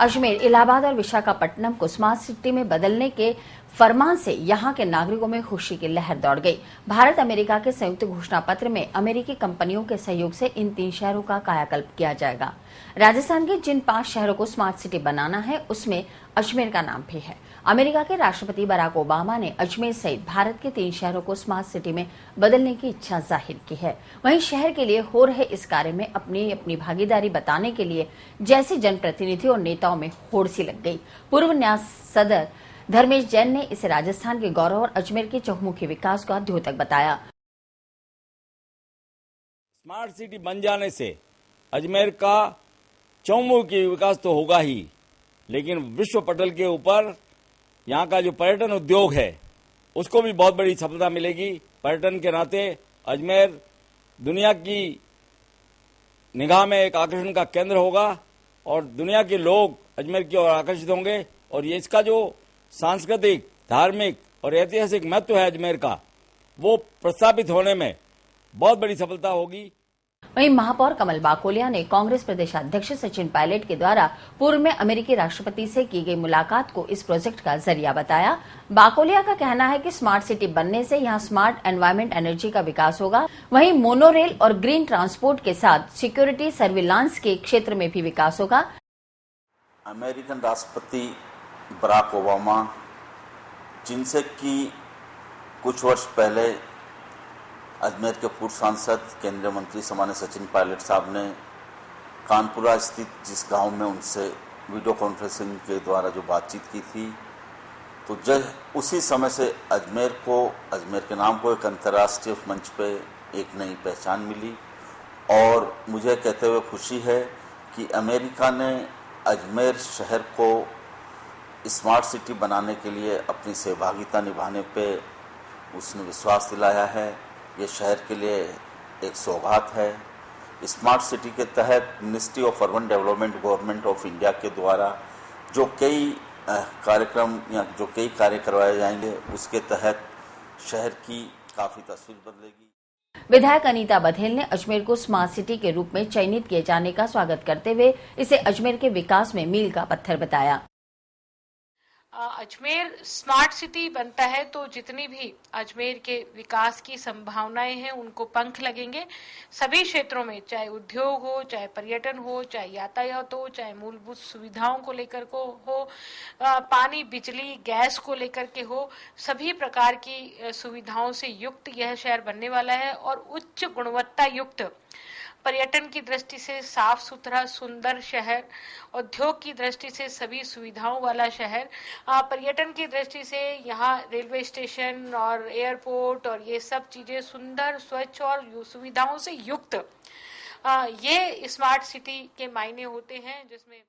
अजमेर, इलाहाबाद और विशाखापट्टनम को smart city में बदलने के फरमान से यहां के नागरिकों में खुशी की लहर दौड़ गई। भारत अमेरिका के संयुक्त घोषणा पत्र में अमेरिकी कंपनियों के सहयोग से इन 3 शहरों का कायाकल्प किया जाएगा। राजस्थान के जिन 5 शहरों को स्मार्ट सिटी बनाना है, उसमें अजमेर का नाम भी है। अमेरिका के राष्ट्रपति बराक ओबामा ने अजमेर सहित भारत के 3 शहरों को स्मार्ट सिटी में बदलने की इच्छा जाहिर की है। वहीं शहर के लिए हो रहे इस कार्य में अपनी भागीदारी बताने के लिए जैसे जनप्रतिनिधि और नेताओं में होड़ सी लग गई। पूर्व न्यास सदर धर्मेश जैन ने इसे राजस्थान के गौरव और अजमेर के चहुमुखी विकास का द्योतक बताया। स्मार्ट सिटी बन जाने से अजमेर का चहुमुखी विकास तो होगा ही, लेकिन विश्व पटल के ऊपर यहाँ का जो पर्यटन उद्योग है उसको भी बहुत बड़ी सफलता मिलेगी। पर्यटन के नाते अजमेर दुनिया की निगाह में एक आकर्षण का केंद्र होगा और दुनिया के लोग अजमेर की ओर आकर्षित होंगे। और ये इसका जो सांस्कृतिक, धार्मिक और ऐतिहासिक महत्व है अजमेर का, वो प्रस्थापित होने में बहुत बड़ी सफलता होगी। वहीं महापौर कमल बाकोलिया ने कांग्रेस प्रदेशाध्यक्ष सचिन पायलट के द्वारा पूर्व में अमेरिकी राष्ट्रपति से की गई मुलाकात को इस प्रोजेक्ट का जरिया बताया। बाकोलिया का कहना है कि स्मार्ट सिटी बनने से यहां स्मार्ट एनवायरमेंट एनर्जी का विकास होगा। वहीं मोनोरेल और ग्रीन ट्रांसपोर्ट के साथ सिक्योरिटी सर्विलांस के क्षेत्र में भी विकास होगा। अमेरिकन राष्ट्रपति बराक ओबामा, जिनसे कि कुछ वर्ष पहले अजमेर के पूर्व सांसद केंद्रीय मंत्री सामान्य सचिन पायलट साहब ने कानपुरा स्थित जिस गांव में उनसे वीडियो कॉन्फ्रेंसिंग के द्वारा जो बातचीत की थी, तो जब उसी समय से अजमेर के नाम को एक अंतर्राष्ट्रीय मंच पे एक नई पहचान मिली। और मुझे कहते हुए खुशी है कि अमेरिका ने अजमेर शहर को स्मार्ट सिटी बनाने के लिए अपनी सहभागिता निभाने पे उसने विश्वास दिलाया है। ये शहर के लिए एक सौगात है। स्मार्ट सिटी के तहत ministry of urban development government of India के द्वारा जो कई कार्यक्रम या जो कई कार्य करवाए जाएंगे, उसके तहत शहर की काफ़ी तस्वीर बदलेगी। विधायक अनीता बघेल ने अजमेर को स्मार्ट सिटी के रूप में चयनित किए जाने का स्वागत करते हुए इसे अजमेर के विकास में मील का पत्थर बताया। अजमेर स्मार्ट सिटी बनता है तो जितनी भी अजमेर के विकास की संभावनाएं हैं उनको पंख लगेंगे। सभी क्षेत्रों में, चाहे उद्योग हो, चाहे पर्यटन हो, चाहे यातायात हो, चाहे मूलभूत सुविधाओं को लेकर को हो, पानी, बिजली, गैस को लेकर के हो, सभी प्रकार की सुविधाओं से युक्त यह शहर बनने वाला है। और उच्च गुणवत्ता युक्त पर्यटन की दृष्टि से साफ सुथरा सुंदर शहर, उद्योग की दृष्टि से सभी सुविधाओं वाला शहर, पर्यटन की दृष्टि से यहाँ रेलवे स्टेशन और एयरपोर्ट और ये सब चीजें सुंदर, स्वच्छ और सुविधाओं से युक्त, ये स्मार्ट सिटी के मायने होते हैं। जिसमें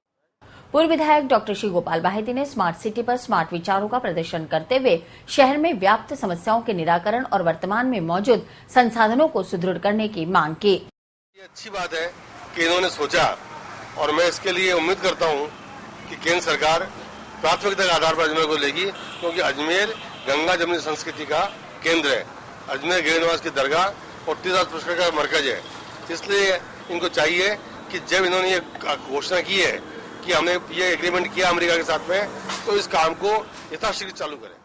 पूर्व विधायक डॉक्टर श्री गोपाल बाहेती ने स्मार्ट सिटी पर स्मार्ट विचारों का प्रदर्शन करते हुए शहर में व्याप्त समस्याओं के निराकरण और वर्तमान में मौजूद संसाधनों को सुदृढ़ करने की मांग की। ये अच्छी बात है कि इन्होंने सोचा और मैं इसके लिए उम्मीद करता हूं कि केंद्र सरकार प्राथमिकता के आधार पर अजमेर को लेगी, क्योंकि अजमेर गंगा जमुनी संस्कृति का केंद्र है। अजमेर गिरिनिवास की दरगाह और तीर्थ पुष्कर का मरकज है। इसलिए इनको चाहिए कि जब इन्होंने ये घोषणा की है कि हमने ये एग्रीमेंट किया अमेरिका के साथ में, तो इस काम को यथाशीघ्र चालू करें।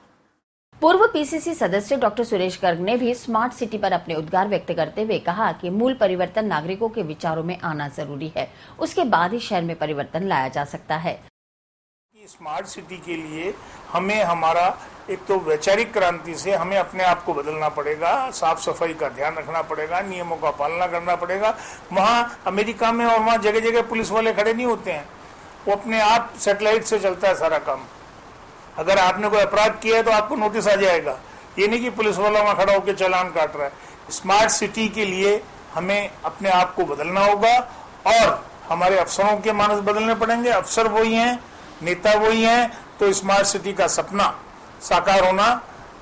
पूर्व पीसीसी सदस्य डॉक्टर सुरेश गर्ग ने भी स्मार्ट सिटी पर अपने उद्गार व्यक्त करते हुए कहा कि मूल परिवर्तन नागरिकों के विचारों में आना जरूरी है, उसके बाद ही शहर में परिवर्तन लाया जा सकता है। स्मार्ट सिटी के लिए हमें हमारा एक तो वैचारिक क्रांति से हमें अपने आप को बदलना पड़ेगा, साफ सफाई का ध्यान रखना पड़ेगा, नियमों का पालना करना पड़ेगा। वहाँ अमेरिका में और वहाँ जगह जगह पुलिस वाले खड़े नहीं होते हैं, वो अपने आप सैटेलाइट से चलता है सारा काम। अगर आपने कोई अपराध किया है तो आपको नोटिस आ जाएगा, ये नहीं कि पुलिस वाला वहां खड़ा होकर चालान काट रहा है। स्मार्ट सिटी के लिए हमें अपने आप को बदलना होगा और हमारे अफसरों के मानस बदलने पड़ेंगे। अफसर वही हैं, नेता वही हैं, तो स्मार्ट सिटी का सपना साकार होना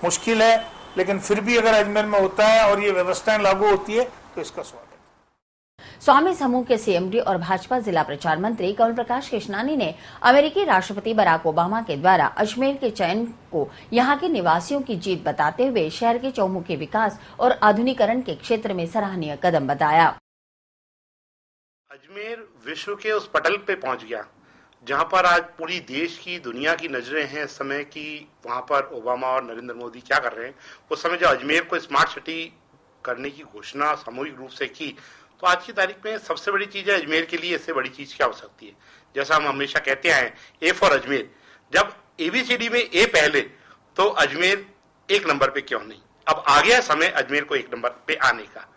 मुश्किल है, लेकिन फिर भी अगर अजमेर में होता है और ये व्यवस्थाएं लागू होती है तो इसका स्वागत। स्वामी समूह के सीएमडी और भाजपा जिला प्रचार मंत्री कमल प्रकाश कृष्णानी ने अमेरिकी राष्ट्रपति बराक ओबामा के द्वारा अजमेर के चयन को यहां के निवासियों की जीत बताते हुए शहर के चौमुखी विकास और आधुनिकीकरण के क्षेत्र में सराहनीय कदम बताया। अजमेर विश्व के उस पटल पे पहुंच गया जहां पर आज पूरी देश की दुनिया की नजरें हैं इस समय कि वहां पर ओबामा और नरेंद्र मोदी क्या कर रहे हैं, उस समय जब अजमेर को स्मार्ट सिटी करने की घोषणा सामूहिक रूप से की, तो आज की तारीख में सबसे बड़ी चीज है अजमेर के लिए इससे बड़ी चीज क्या हो सकती है। जैसा हम हमेशा कहते हैं, ए फॉर अजमेर, जब एबीसीडी में ए पहले तो अजमेर एक नंबर पे क्यों नहीं। अब आ गया समय अजमेर को एक नंबर पे आने का।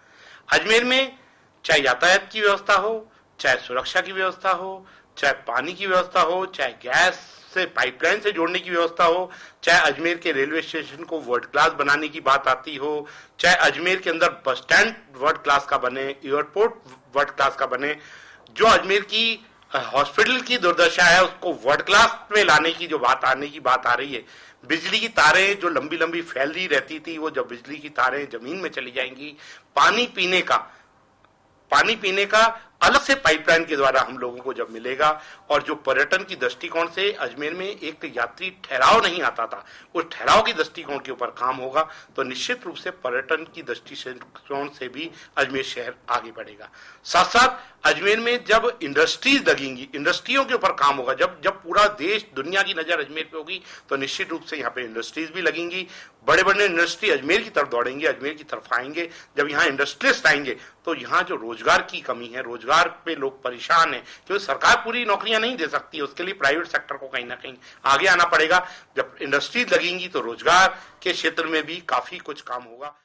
अजमेर में चाहे यातायात की व्यवस्था हो, चाहे सुरक्षा की व्यवस्था हो, चाहे पानी की व्यवस्था हो, चाहे गैस से पाइपलाइन से जोड़ने की व्यवस्था हो, चाहे अजमेर के रेलवे स्टेशन को वर्ल्ड क्लास बनाने की बात आती हो, चाहे अजमेर के अंदर बस स्टैंड वर्ल्ड क्लास का बने, एयरपोर्ट वर्ल्ड क्लास का बने, जो अजमेर की हॉस्पिटल की दुर्दशा है उसको वर्ल्ड क्लास में लाने की जो बात आने की बात आ रही है। बिजली की तारें जो लंबी लंबी फैली रहती थी, वो जब बिजली की तारें जमीन में चली जाएंगी, पानी पीने का अलग से पाइपलाइन के द्वारा हम लोगों को जब मिलेगा, और जो पर्यटन की दृष्टिकोण से अजमेर में एक यात्री ठहराव नहीं आता था, उस ठहराव की दृष्टिकोण के ऊपर काम होगा, तो निश्चित रूप से पर्यटन की दृष्टिकोण से भी अजमेर शहर आगे बढ़ेगा। साथ साथ अजमेर में जब इंडस्ट्रीज लगेंगी, इंडस्ट्रियों के ऊपर काम होगा, जब पूरा देश दुनिया की नजर अजमेर पे होगी, तो निश्चित रूप से यहाँ पे इंडस्ट्रीज भी लगेंगी। बड़े बड़े इंडस्ट्री अजमेर की तरफ दौड़ेंगे, अजमेर की तरफ आएंगे। जब यहाँ इंडस्ट्रियलिस्ट आएंगे तो यहाँ जो रोजगार की कमी है, रोजगार पे लोग परेशान है, क्योंकि सरकार पूरी नौकरियां नहीं दे सकती है, उसके लिए प्राइवेट सेक्टर को कहीं ना कहीं आगे आना पड़ेगा। जब इंडस्ट्रीज लगेंगी तो रोजगार के क्षेत्र में भी काफी कुछ काम होगा।